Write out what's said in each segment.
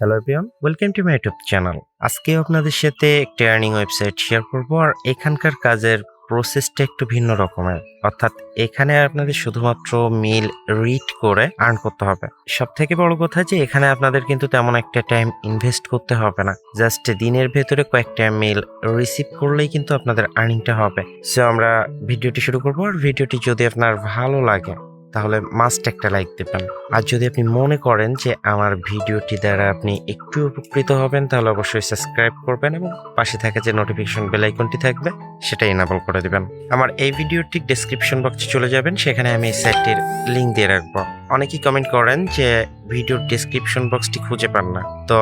Hello everyone, welcome to my YouTube channel. আজকে আপনাদের সাথে একটা আর্নিং ওয়েবসাইট শেয়ার করব। আর এখানকার কাজের প্রসেসটা একটু ভিন্ন রকমের, অর্থাৎ এখানে আপনাদের শুধুমাত্র মেইল রিড করে আর্ন করতে হবে। সব থেকে বড় কথা যে এখানে আপনাদের কিন্তু তেমন একটা টাইম ইনভেস্ট করতে হবে না, জাস্ট দিনের ভেতরে কয়েকটা মেইল রিসিভ করলেই কিন্তু আপনাদের আর্নিংটা হবে। সো আমরা ভিডিওটি শুরু করবো। আর ভিডিওটি যদি আপনার ভালো লাগে তাহলে মাস্ট একটা লাইক দেবেন। আর যদি আপনি মনে করেন যে আমার ভিডিওটি দ্বারা আপনি একটু উপকৃত হবেন তাহলে অবশ্যই সাবস্ক্রাইব করবেন এবং পাশে থাকা যে নোটিফিকেশন বেল আইকনটি থাকবে সেটা ইনেবল করে দিবেন। আমার এই ভিডিওটি ডেসক্রিপশন বক্সে চলে যাবেন, সেখানে আমি এই সাইটটির লিঙ্ক দিয়ে রাখবো। অনেকেই কমেন্ট করেন যে ভিডিওর ডেসক্রিপশন বক্সটি খুঁজে পান না, তো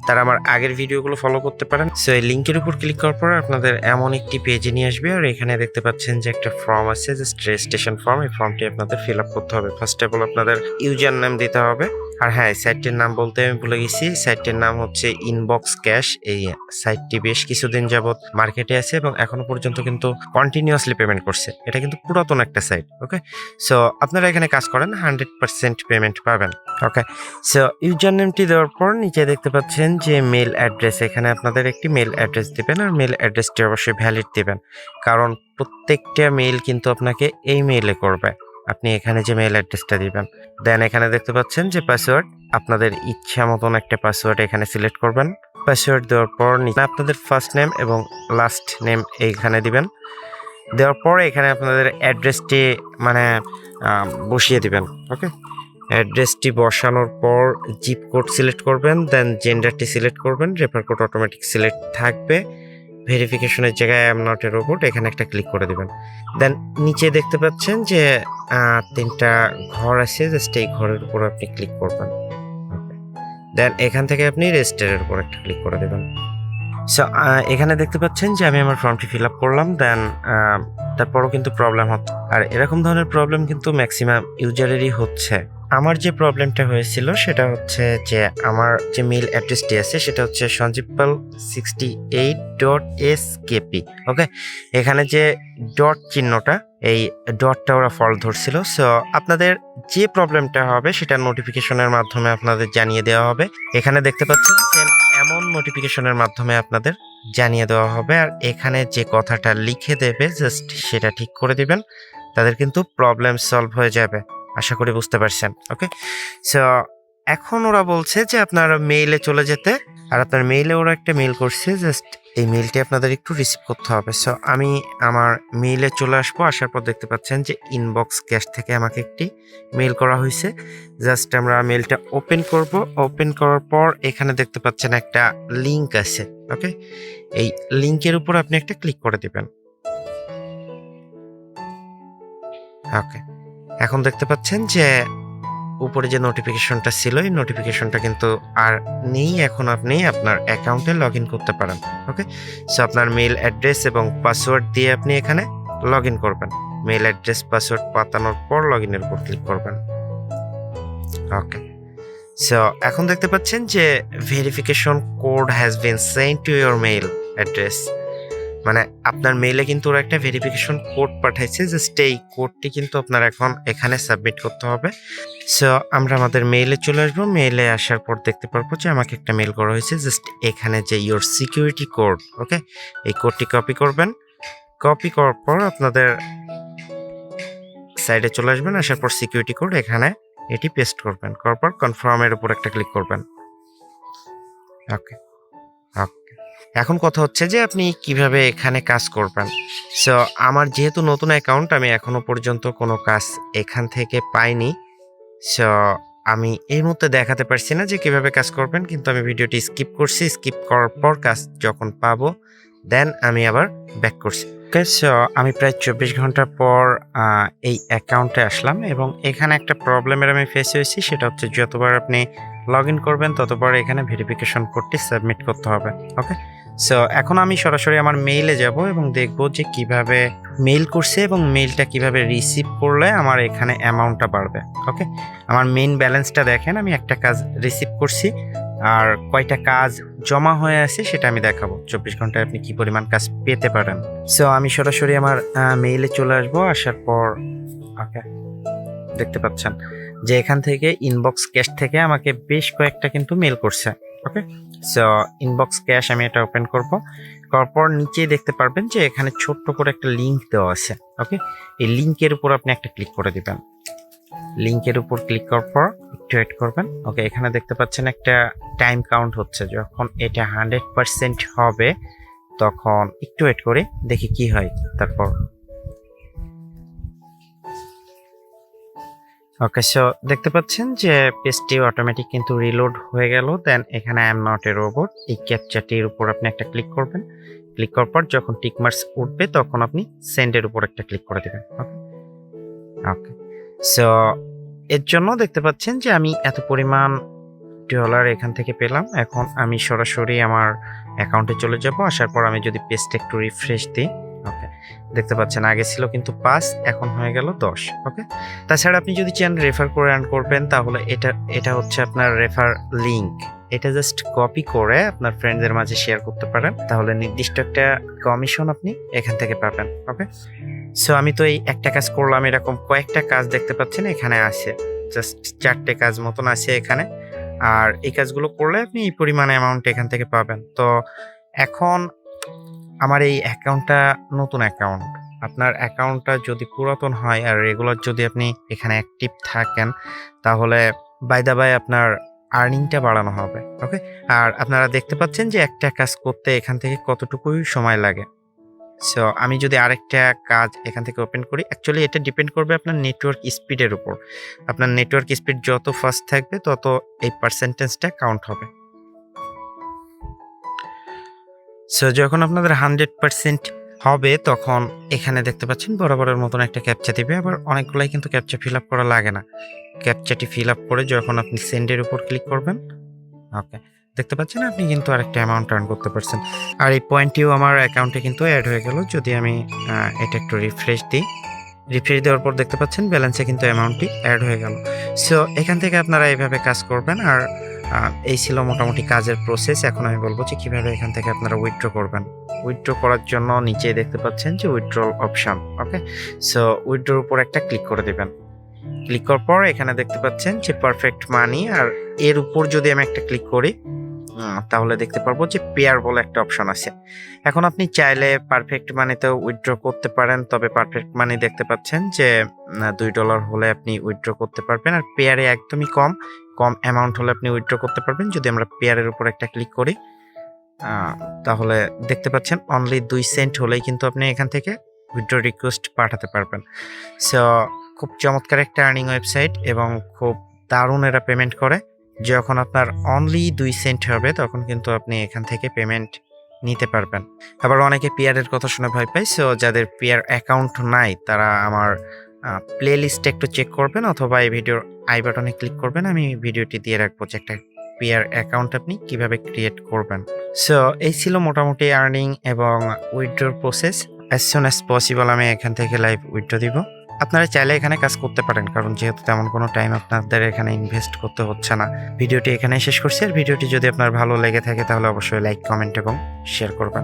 তারা আমার আগের ভিডিওগুলো ফলো করতে পারেন। সো এই লিঙ্কের উপর ক্লিক করার পর আপনাদের এমন একটি পেজে নিয়ে আসবে। আর এখানে দেখতে পাচ্ছেন যে একটা ফর্ম আছে, জাস্ট রেজিস্ট্রেশন ফর্ম। এই ফর্মটি আপনাদের ফিল আপ করতে হবে। ফার্স্ট অফ অল আপনাদের ইউজার নেম দিতে হবে। আর হ্যাঁ, সাইটটির নাম বলতে আমি ভুলে গেছি, সাইটটির নাম হচ্ছে ইনবক্স ক্যাশ। এই সাইটটি বেশ কিছুদিন যাবত মার্কেটে আছে এবং এখনো পর্যন্ত কিন্তু কন্টিনিউয়াসলি পেমেন্ট করছে। এটা কিন্তু পুরাতন একটা সাইট। ওকে, সো আপনারা এখানে কাজ করেন, 100% পেমেন্ট পাবেন। ওকে, সো ইউজার নেমটি দেওয়ার পর নিচে দেখতে পাচ্ছেন যে মেল অ্যাড্রেস। এখানে আপনাদের একটি মেল অ্যাড্রেস দিবেন, আর মেল অ্যাড্রেসটি অবশ্যই ভ্যালিড দিবেন, কারণ প্রত্যেকটা মেল কিন্তু আপনাকে এই মেইলে করবে। আপনি এখানে যে মেল অ্যাড্রেসটা দিবেন, দেন এখানে দেখতে পাচ্ছেন যে পাসওয়ার্ড, আপনাদের ইচ্ছা মতন একটা পাসওয়ার্ড এখানে সিলেক্ট করবেন। পাসওয়ার্ড দেওয়ার পর আপনাদের ফার্স্ট নেম এবং লাস্ট নেম এইখানে দিবেন। দেওয়ার পর এখানে আপনাদের অ্যাড্রেসটি বসিয়ে দিবেন। ওকে, অ্যাড্রেসটি বসানোর পর জিপ কোড সিলেক্ট করবেন, দেন জেন্ডারটি সিলেক্ট করবেন। রেফার কোড অটোমেটিক সিলেক্ট থাকবে। ভেরিফিকেশনের জায়গায় I am not a robot এখানে একটা ক্লিক করে দিবেন। দেন নিচে দেখতে পাচ্ছেন যে 3টা ঘর আছে, জাস্ট এই ঘরের উপর আপনি ক্লিক করবেন। দেন এখান থেকে আপনি রেজিস্টারের উপর একটা ক্লিক করে দেবেন। সো এখানে দেখতে পাচ্ছেন যে আমি আমার ফর্মটি ফিল আপ করলাম। দেন তারপরও কিন্তু প্রবলেম হচ্ছে। আর এরকম ধরনের প্রবলেম কিন্তু ম্যাক্সিমাম ইউজারেরই হচ্ছে। আমার যে প্রবলেমটা হয়েছিল সেটা হচ্ছে যে আমার যে মেল অ্যাড্রেসটি আছে সেটা হচ্ছে sanjipal68.skp। ওকে, এখানে যে ডট চিহ্নটা, এই ডটটা ওরা ফল্ট ধরছিল। সো আপনাদের যে প্রবলেমটা হবে সেটা নোটিফিকেশনের মাধ্যমে আপনাদের জানিয়ে দেওয়া হবে। এখানে দেখতে পাচ্ছেন এমন নোটিফিকেশনের মাধ্যমে আপনাদের জানিয়ে দেওয়া হবে। আর এখানে যে কথাটা লিখে দেবে জাস্ট সেটা ঠিক করে দিবেন, তাদের কিন্তু প্রবলেম সলভ হয়ে যাবে। আশা করি বুঝতে পারছেন। ওকে, সো এখন ওরা বলছে যে আপনার মেইলে চলে যেতে। আর আপনার মেইলে ওরা একটা মেইল করছে, জাস্ট এই মেইলটি আপনাদের একটু রিসিভ করতে হবে। সো আমি আমার মেইলে চলে আসবো। আসার পর দেখতে পাচ্ছেন যে ইনবক্স ক্যাশ থেকে আমাকে একটি মেইল করা হয়েছে। জাস্ট আমরা মেইলটা ওপেন করব। ওপেন করার পর এখানে দেখতে পাচ্ছেন একটা লিঙ্ক আছে। ওকে, এই লিঙ্কের উপর আপনি একটা ক্লিক করে দিবেন। ওকে, এখন দেখতে পাচ্ছেন যে উপরে যে নোটিফিকেশনটা ছিল এই নোটিফিকেশনটা কিন্তু আর নেই। এখন আপনি আপনার অ্যাকাউন্টে লগ ইন করতে পারেন। ওকে, সো আপনার মেইল অ্যাড্রেস এবং পাসওয়ার্ড দিয়ে আপনি এখানে লগ ইন করবেন। মেইল অ্যাড্রেস পাসওয়ার্ড পাতানোর পর লগ ইনের উপর ক্লিক করবেন। ওকে, সো এখন দেখতে পাচ্ছেন যে verification code has been send to your mail address. মানে আপনার মেইলে কিন্তু ওরা একটা ভেরিফিকেশন কোড পাঠাইছে, জাস্ট এই কোডটি কিন্তু আপনার এখন এখানে সাবমিট করতে হবে। সো আমরা আমাদের মেইলে চলে আসবো। মেইলে আসার পর দেখতে পারবো যে আমাকে একটা মেইল করা হয়েছে, জাস্ট এখানে যে ইয়োর সিকিউরিটি কোড। ওকে, এই কোডটি কপি করবেন। কপি করার পর আপনাদের সাইডে চলে আসবেন। আসার পর সিকিউরিটি কোড এখানে এটি পেস্ট করবেন। করার পর কনফার্মের উপর একটা ক্লিক করবেন। ওকে, ওকে, এখন কথা হচ্ছে যে আপনি কিভাবে এখানে কাজ করবেন। সো আমার যেহেতু নতুন অ্যাকাউন্ট, আমি এখনো পর্যন্ত কোনো কাজ এখান থেকে পাইনি। সো আমি এই মুহূর্তে দেখাতে পারছি না যে কিভাবে কাজ করবেন, কিন্তু আমি ভিডিওটি স্কিপ করছি। স্কিপ করার পর কাজ যখন পাবো দেন আমি আবার ব্যাক করছি। ওকে, সো আমি প্রায় 24 ঘন্টা পর এই অ্যাকাউন্টে আসলাম এবং এখানে একটা প্রবলেমের আমি ফেস হয়েছি। সেটা হচ্ছে যতবার আপনি লগ ইন করবেন ততবার এখানে ভেরিফিকেশন কোডটি সাবমিট করতে হবে। ওকে, সো এখন আমি সরাসরি আমার মেইলে যাব এবং দেখব যে কিভাবে মেইল করছে এবং মেইলটা কিভাবে রিসিভ করলে আমার এখানে অ্যামাউন্টটা বাড়বে। ওকে, আমার মেইন ব্যালেন্সটা দেখেন, আমি একটা কাজ রিসিভ করছি আর কয়টা কাজ জমা হয়ে আছে সেটা আমি দেখাবো। 24 ঘন্টায় আপনি কি পরিমাণ কাজ পেতে পারেন। সো আমি সরাসরি আমার মেইলে চলে আসবো। আসার পর ওকে, দেখতে পাচ্ছেন যে এখান থেকে ইনবক্স ক্যাশ থেকে আমাকে বেশ কয়েকটা কিন্তু মেল করছে। ওকে, সো ইনবক্স ক্যাশ আমি এটা ওপেন করব। করার পর নিচে দেখতে পারবেন যে এখানে ছোট্ট করে একটা লিঙ্ক দেওয়া আছে। ওকে, এই লিঙ্কের উপর আপনি একটা ক্লিক করে দিবেন। লিঙ্কের উপর ক্লিক করার পর একটু ওয়েট করবেন। ওকে, এখানে দেখতে পাচ্ছেন একটা টাইম কাউন্ট হচ্ছে। যখন এটা 100% হবে তখন একটু ওয়েট করে দেখি কি হয় তারপর। ওকে, সো দেখতে পাচ্ছেন যে পেজটি অটোমেটিক কিন্তু রিলোড হয়ে গেল। দেন এখানে I am not a robot, এই ক্যাপচাটির উপর আপনি একটা ক্লিক করবেন। ক্লিক করার পর যখন টিক মার্কস উঠবে তখন আপনি সেন্ডের উপর একটা ক্লিক করে দেবেন। ওকে ওকে, সো এর জন্য দেখতে পাচ্ছেন যে আমি এত পরিমাণ ডলার এখান থেকে পেলাম। এখন আমি সরাসরি আমার অ্যাকাউন্টে চলে যাব। আসার পর আমি যদি পেজটা একটু রিফ্রেশ দিই, ওকে, দেখতে পাচ্ছেন আগে ছিল কিন্তু 5, এখন হয়ে গেল 10। ওকে, তাছাড়া আপনি যদি চান রেফার করে আর্ন করবেন তাহলে এটা হচ্ছে আপনার রেফার লিংক। এটা জাস্ট কপি করে আপনার ফ্রেন্ডদের মাঝে শেয়ার করতে পারেন, তাহলে নির্দিষ্ট একটা কমিশন আপনি এখান থেকে পাবেন। ওকে, সো আমি তো এই একটা কাজ করলাম, এরকম কয়েকটা কাজ দেখতে পাচ্ছেন এখানে আছে, জাস্ট 4টে কাজ মতন আছে এখানে। আর এই কাজগুলো করলে আপনি এই পরিমাণ অ্যামাউন্ট এখান থেকে পাবেন। তো এখন আমার এই অ্যাকাউন্টটা নতুন অ্যাকাউন্ট। আপনার অ্যাকাউন্টটা যদি পুরাতন হয় আর রেগুলার যদি আপনি এখানে অ্যাক্টিভ থাকেন তাহলে বাই দ্য বাই আপনার আর্নিংটা বাড়ানো হবে। ওকে, আর আপনারা দেখতে পাচ্ছেন যে একটা কাজ করতে এখান থেকে কতটুকুই সময় লাগে। সো আমি যদি আরেকটা কাজ এখান থেকে ওপেন করি, অ্যাকচুয়ালি এটা ডিপেন্ড করবে আপনার নেটওয়ার্ক স্পিডের উপর। আপনার নেটওয়ার্ক স্পিড যত ফাস্ট থাকবে তত এই পার্সেন্টেজটা কাউন্ট হবে। সো যখন আপনাদের 100% হবে তখন এখানে দেখতে পাচ্ছেন বরাবরের মতন একটা ক্যাপচা দিবে। আবার অনেকগুলাই কিন্তু ক্যাপচা ফিল আপ করা লাগে না। ক্যাপচাটি ফিল আপ করে যখন আপনি সেন্ডের উপর ক্লিক করবেন, ওকে, দেখতে পাচ্ছেন আপনি কিন্তু আরেকটা অ্যামাউন্ট আর্ন করতে পারছেন। আর এই পয়েন্টটিও আমার অ্যাকাউন্টে কিন্তু অ্যাড হয়ে গেল। যদি আমি এটা একটু রিফ্রেশ দিই, রিফ্রেশ দেওয়ার পর দেখতে পাচ্ছেন ব্যালেন্সে কিন্তু অ্যামাউন্টটি অ্যাড হয়ে গেল। সো এখান থেকে আপনারা এইভাবে কাজ করবেন। আর এই ছিল মোটামুটি কাজের প্রসেস। এখন আমি বলবো যে কীভাবে এখান থেকে আপনারা উইথড্র করবেন। উইথড্র করার জন্য নিচে দেখতে পাচ্ছেন যে উইথড্রল অপশন। ওকে, সো উইথড্রোর উপর একটা ক্লিক করে দেবেন। ক্লিক করার পর এখানে দেখতে পাচ্ছেন যে পারফেক্ট মানি, আর এর উপর যদি আমি একটা ক্লিক করি তাহলে দেখতে পারবো যে পেয়ার বলে একটা অপশন আছে। এখন আপনি চাইলে পারফেক্ট মানিতেও উইথড্র করতে পারেন, তবে পারফেক্ট মানি দেখতে পাচ্ছেন যে $2 হলে আপনি উইথড্র করতে পারবেন। আর পেয়ারে একদমই কম অ্যামাউন্ট হলে আপনি উইথড্র করতে পারবেন। যদি আমরা পেয়ারের উপর একটা ক্লিক করি তাহলে দেখতে পাচ্ছেন অনলি 2 সেন্ট হলেই কিন্তু আপনি এখান থেকে উইথড্র রিকোয়েস্ট পাঠাতে পারবেন। সো খুব চমৎকার একটা আর্নিং ওয়েবসাইট এবং খুব দারুণ এরা পেমেন্ট করে। যখন আপনার অনলি 2 সেন্ট হবে তখন কিন্তু আপনি এখান থেকে পেমেন্ট নিতে পারবেন। আবার অনেকে পেয়ারের কথা শুনে ভয় পায়। সো যাদের পেয়ার অ্যাকাউন্ট নাই তারা আমার প্লে লিস্টে একটু চেক করবেন অথবা এই ভিডিওর আই বাটনে ক্লিক করবেন। আমি ভিডিওটি দিয়ে রাখবো যে একটা পেয়ার অ্যাকাউন্ট আপনি কিভাবে ক্রিয়েট করবেন। সো এই ছিল মোটামুটি আর্নিং এবং উইথড্রোর process. As soon as possible আমি এখান থেকে লাইভ উইথড্র দিব। আপনারা চাইলে এখানে কাজ করতে পারেন, কারণ যেহেতু তেমন কোনো টাইম আপনাদের এখানে ইনভেস্ট করতে হচ্ছে না। ভিডিওটি এখানে শেষ করছি। আর ভিডিওটি যদি আপনার ভালো লেগে থাকে তাহলে অবশ্যই লাইক, কমেন্ট এবং শেয়ার করবেন।